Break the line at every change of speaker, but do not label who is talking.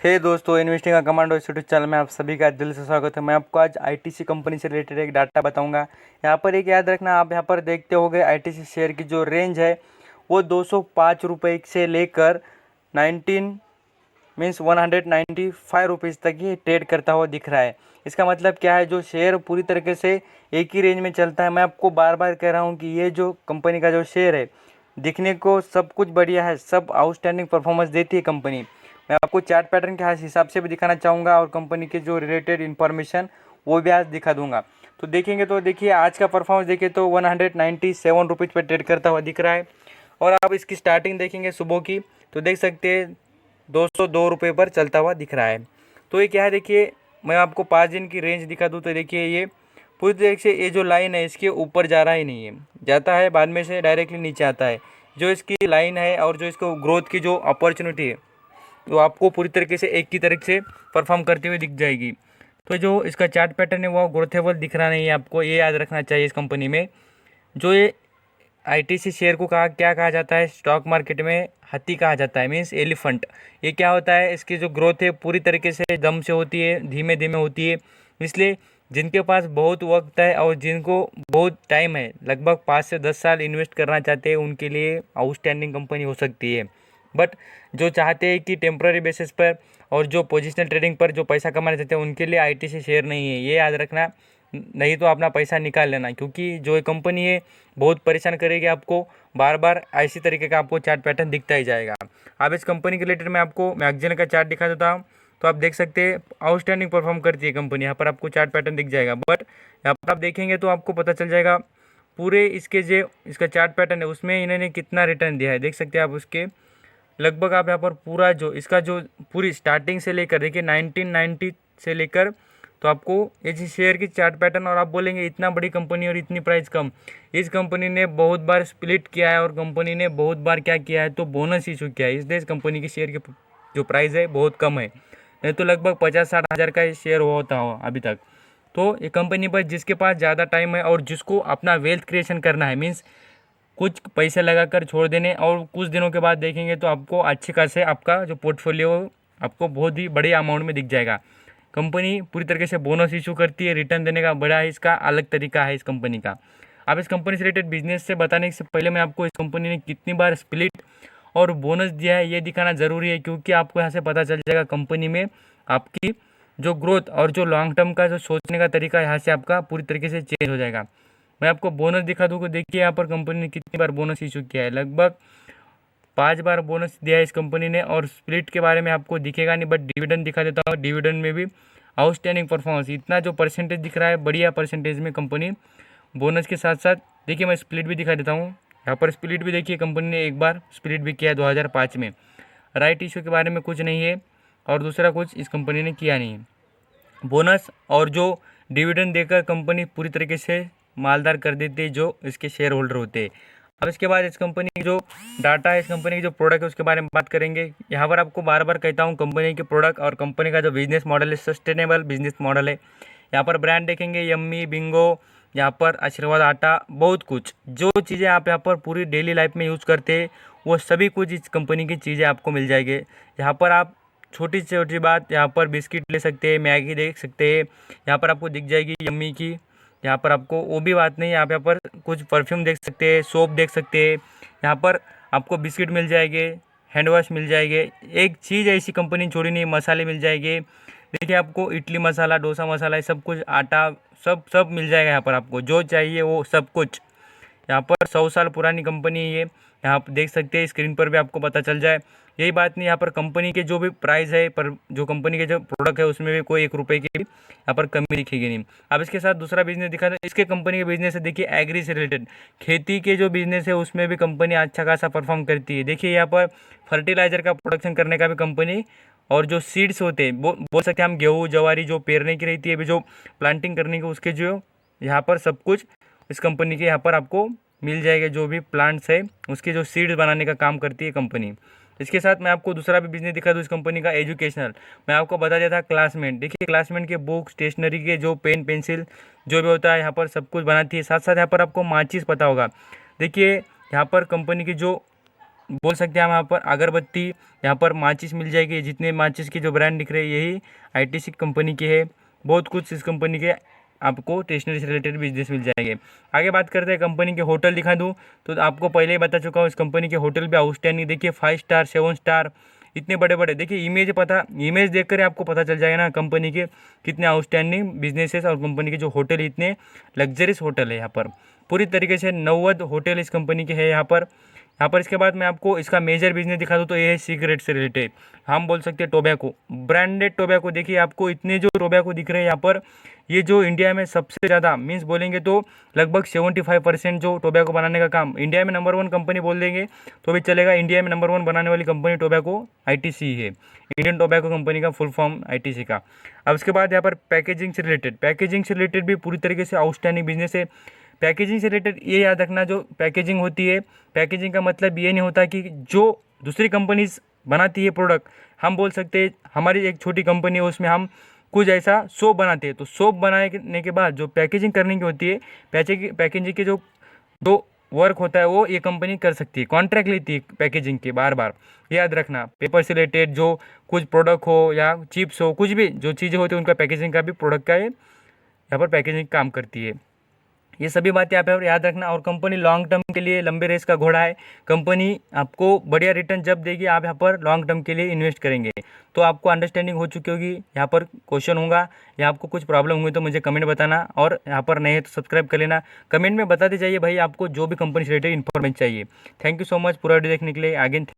हे दोस्तों, इन्वेस्टिंग का commando YouTube channel में आप सभी का दिल से स्वागत है। मैं आपको आज आईटीसी कंपनी से रिलेटेड एक डाटा बताऊंगा। यहाँ पर एक याद रखना, आप यहाँ पर देखते होंगे आईटीसी शेयर की जो रेंज है वो 205 रुपये से लेकर 19 मीन्स 195 रुपीज़ तक ही ट्रेड करता हुआ दिख रहा है। इसका मतलब क्या है, जो शेयर पूरी तरीके से एक ही रेंज में चलता है। मैं आपको बार बार कह रहा हूँ कि ये जो कंपनी का जो शेयर है, दिखने को सब कुछ बढ़िया है, सब आउटस्टैंडिंग परफॉर्मेंस देती है कंपनी। मैं आपको चार्ट पैटर्न के हिसाब से भी दिखाना चाहूँगा और कंपनी के जो रिलेटेड इन्फॉर्मेशन वो भी आज दिखा दूंगा। तो देखेंगे तो देखिए, आज का परफॉर्मेंस देखिए तो 197 रुपीज़ पर ट्रेड करता हुआ दिख रहा है। और आप इसकी स्टार्टिंग देखेंगे सुबह की, तो देख सकते हैं 202 रुपये पर चलता हुआ दिख रहा है। तो ये क्या है, देखिए मैं आपको 5 दिन की रेंज दिखा दूँ तो देखिए ये पूरी तरीके से ये जो लाइन है इसके ऊपर जा रहा ही नहीं है, जाता है बाद में से डायरेक्टली नीचे आता है। जो इसकी लाइन है और जो इसको ग्रोथ की जो अपॉर्चुनिटी है वो आपको पूरी तरीके से एक ही तरीके से परफॉर्म करते हुए दिख जाएगी। तो जो इसका चार्ट पैटर्न है वो ग्रोथेबल दिख रहा नहीं है, आपको ये याद रखना चाहिए। इस कंपनी में जो ये आईटीसी शेयर को क्या कहा जाता है, स्टॉक मार्केट में हाथी कहा जाता है, मीन्स एलिफेंट। ये क्या होता है, इसकी जो ग्रोथ है पूरी तरीके से दम से होती है, धीमे धीमे होती है। इसलिए जिनके पास बहुत वक्त है और जिनको बहुत टाइम है, लगभग 5 से 10 साल इन्वेस्ट करना चाहते हैं, उनके लिए आउटस्टैंडिंग कंपनी हो सकती है। बट जो चाहते हैं कि टेम्प्ररी बेसिस पर और जो पोजिशनल ट्रेडिंग पर जो पैसा कमाना चाहते हैं, उनके लिए आईटीसी शेयर नहीं है, ये याद रखना। नहीं तो अपना पैसा निकाल लेना, क्योंकि जो ये कंपनी है बहुत परेशान करेगी आपको। बार बार ऐसी तरीके का आपको चार्ट पैटर्न दिखता ही जाएगा। अब इस कंपनी के रिलेटेड मैं आपको मैगजीन का चार्ट दिखा देता हूँ, तो आप देख सकते हैं आउटस्टैंडिंग परफॉर्म करती है कंपनी। यहाँ पर आपको चार्ट पैटर्न दिख जाएगा, बट यहाँ पर आप देखेंगे तो आपको पता चल जाएगा पूरे इसके जो इसका चार्ट पैटर्न है उसमें इन्होंने कितना रिटर्न दिया है। देख सकते हैं आप उसके लगभग, आप यहाँ पर पूरा जो इसका जो पूरी स्टार्टिंग से लेकर देखिए 1990 से लेकर, तो आपको ये जी शेयर की चार्ट पैटर्न। और आप बोलेंगे इतना बड़ी कंपनी और इतनी प्राइस कम। इस कंपनी ने बहुत बार स्प्लिट किया है और कंपनी ने बहुत बार क्या किया है, तो बोनस इशू किया है, इसलिए इस कंपनी की शेयर की जो प्राइस है बहुत कम है। नहीं तो लगभग 50-60 हज़ार का शेयर होता हो अभी तक। तो ये कंपनी पर जिसके पास ज़्यादा टाइम है और जिसको अपना वेल्थ क्रिएशन करना है, मीन्स कुछ पैसे लगाकर छोड़ देने और कुछ दिनों के बाद देखेंगे तो आपको अच्छे खासे आपका जो पोर्टफोलियो आपको बहुत ही बड़े अमाउंट में दिख जाएगा। कंपनी पूरी तरीके से बोनस इशू करती है, रिटर्न देने का बड़ा है इसका अलग तरीका है इस कंपनी का। अब इस कंपनी से रिलेटेड बिजनेस से बताने से पहले मैं आपको इस कंपनी ने कितनी बार स्प्लिट और बोनस दिया है ये दिखाना ज़रूरी है, क्योंकि आपको यहाँ से पता चल जाएगा कंपनी में आपकी जो ग्रोथ और जो लॉन्ग टर्म का जो सोचने का तरीका यहाँ से आपका पूरी तरीके से चेंज हो जाएगा। मैं आपको बोनस दिखा दूँ तो देखिए यहाँ पर कंपनी ने कितनी बार बोनस इशू किया है, लगभग 5 बार बोनस दिया है इस कंपनी ने। और स्प्लिट के बारे में आपको दिखेगा नहीं, बट डिविडेंड दिखा देता हूँ। डिविडेंड में भी आउटस्टैंडिंग परफॉर्मेंस, इतना जो परसेंटेज दिख रहा है बढ़िया परसेंटेज में कंपनी बोनस के साथ साथ। देखिए मैं स्प्लिट भी दिखा देता हूँ, यहाँ पर स्प्लिट भी देखिए कंपनी ने एक बार स्प्लिट भी किया है 2005 में। राइट इशू के बारे में कुछ नहीं है और दूसरा कुछ इस कंपनी ने किया नहीं है। बोनस और जो डिविडेंड देकर कंपनी पूरी तरीके से मालदार कर देती है जो इसके शेयर होल्डर होते हैं। अब इसके बाद इस कंपनी की जो डाटा है, इस कंपनी की जो प्रोडक्ट है उसके बारे में बात करेंगे। यहाँ पर आपको बार बार कहता हूँ कंपनी के प्रोडक्ट और कंपनी का जो बिजनेस मॉडल है सस्टेनेबल बिजनेस मॉडल है। यहाँ पर ब्रांड देखेंगे यम्मी, बिंगो, यहाँ पर आशीर्वाद आटा, बहुत कुछ जो चीज़ें आप यहाँ पर पूरी डेली लाइफ में यूज़ करते हैं वो सभी कुछ इस कंपनी की चीज़ें आपको मिल जाएगी। यहाँ पर आप छोटी से छोटी बात, यहाँ पर बिस्किट ले सकते हैं, मैगी देख सकते हैं, यहाँ पर आपको दिख जाएगी यम्मी की। यहाँ पर आपको वो भी बात नहीं, आप यहाँ पर कुछ परफ्यूम देख सकते हैं, सोप देख सकते हैं, यहाँ पर आपको बिस्किट मिल जाएंगे, हैंड वॉश मिल जाएंगे। एक चीज़ ऐसी कंपनी छोड़ी नहीं, मसाले मिल जाएंगे। देखिए आपको इडली मसाला, डोसा मसाला, ये सब कुछ, आटा, सब सब मिल जाएगा यहाँ पर, आपको जो चाहिए वो सब कुछ। यहाँ पर 100 साल पुरानी कंपनी है ये, यहाँ आप देख सकते हैं, स्क्रीन पर भी आपको पता चल जाए। यही बात नहीं, यहाँ पर कंपनी के जो भी प्राइस है पर जो कंपनी के जो प्रोडक्ट है उसमें भी कोई 1 रुपये की भी यहाँ पर कमी दिखेगी नहीं। अब इसके साथ दूसरा बिजनेस दिखा, इसके कंपनी के बिजनेस है देखिए एग्री से रिलेटेड, खेती के जो बिजनेस है उसमें भी कंपनी अच्छा खासा परफॉर्म करती है। देखिए यहाँ पर फर्टिलाइजर का प्रोडक्शन करने का भी कंपनी, और जो सीड्स होते हैं बोल सकते हैं हम, गेहूँ जवारी जो पेरने की रहती है, अभी जो प्लांटिंग करने की, उसके जो यहाँ पर सब कुछ इस कंपनी के यहाँ पर आपको मिल जाएगा। जो भी प्लांट्स है उसके जो सीड्स बनाने का काम करती है कंपनी। इसके साथ मैं आपको दूसरा भी बिजनेस दिखा दूँ इस कंपनी का, एजुकेशनल। मैं आपको बता दिया था क्लासमेट, देखिए क्लासमेट के बुक, स्टेशनरी के जो पेन पेंसिल जो भी होता है यहाँ पर सब कुछ बनाती है। साथ साथ यहाँ पर आपको माचिस पता होगा, देखिए यहाँ पर कंपनी की जो बोल सकते हैं हम यहाँ पर अगरबत्ती, यहाँ पर माचिस मिल जाएगी। जितने माचिस के जो ब्रांड दिख रहे हैं यही आईटीसी कंपनी के है। बहुत कुछ इस कंपनी के आपको स्टेशनरी से रिलेटेड बिजनेस मिल जाएंगे। आगे बात करते हैं कंपनी के होटल दिखा दूँ तो आपको पहले ही बता चुका हूँ, इस कंपनी के होटल भी आउटस्टैंडिंग। देखिए 5 स्टार 7 स्टार इतने बड़े बड़े। देखिए इमेज देखकर आपको पता चल जाएगा ना कंपनी के कितने आउटस्टैंडिंग बिजनेसेस और कंपनी के जो होटल इतने लग्जरियस होटल है। यहाँ पर पूरी तरीके से 90 होटल इस कंपनी के है यहाँ पर इसके बाद मैं आपको इसका मेजर बिजनेस दिखा दूँ तो ये है सिगरेट से रिलेटेड। हम बोल सकते हैं टोबैको, ब्रांडेड टोबैको। देखिए आपको इतने जो टोबैको दिख रहे हैं यहाँ पर, ये जो इंडिया में सबसे ज़्यादा मीन्स बोलेंगे तो लगभग 75% जो टोबैको बनाने का काम इंडिया में नंबर 1 कंपनी बोल देंगे तो भी चलेगा। इंडिया में नंबर 1 बनाने वाली कंपनी टोबैको आईटीसी है, इंडियन टोबैको कंपनी का फुल फॉर्म आईटीसी का। अब उसके बाद यहाँ पर पैकेजिंग से रिलेटेड भी पूरी तरीके से आउटस्टैंडिंग बिजनेस है। पैकेजिंग से रिलेटेड ये याद रखना, जो पैकेजिंग होती है, पैकेजिंग का मतलब ये नहीं होता कि जो दूसरी कंपनीज बनाती है प्रोडक्ट, हम बोल सकते हैं हमारी एक छोटी कंपनी है उसमें हम कुछ ऐसा सोप बनाते हैं, तो सोप बनाने के बाद जो पैकेजिंग करने की होती है, पैकेजिंग के जो वर्क होता है वो ये कंपनी कर सकती है, कॉन्ट्रैक्ट लेती है पैकेजिंग के। बार बार याद रखना, पेपर से रिलेटेड जो कुछ प्रोडक्ट हो या चिप्स हो, कुछ भी जो चीज़ें होती है उनका पैकेजिंग का भी प्रोडक्ट का यहाँ पर पैकेजिंग काम करती है। ये सभी बातें यहाँ पर याद रखना। और कंपनी लॉन्ग टर्म के लिए लंबे रेस का घोड़ा है। कंपनी आपको बढ़िया रिटर्न जब देगी आप यहाँ पर लॉन्ग टर्म के लिए इन्वेस्ट करेंगे। तो आपको अंडरस्टैंडिंग हो चुकी होगी। यहाँ पर क्वेश्चन होगा या आपको कुछ प्रॉब्लम हुई तो मुझे कमेंट बताना, और यहाँ पर नए तो सब्सक्राइब कर लेना। कमेंट में बताते जाइए भाई आपको जो भी कंपनी से रिलेटेड इन्फॉर्मेशन चाहिए। थैंक यू सो मच पूरा वीडियो देखने के लिए। आगे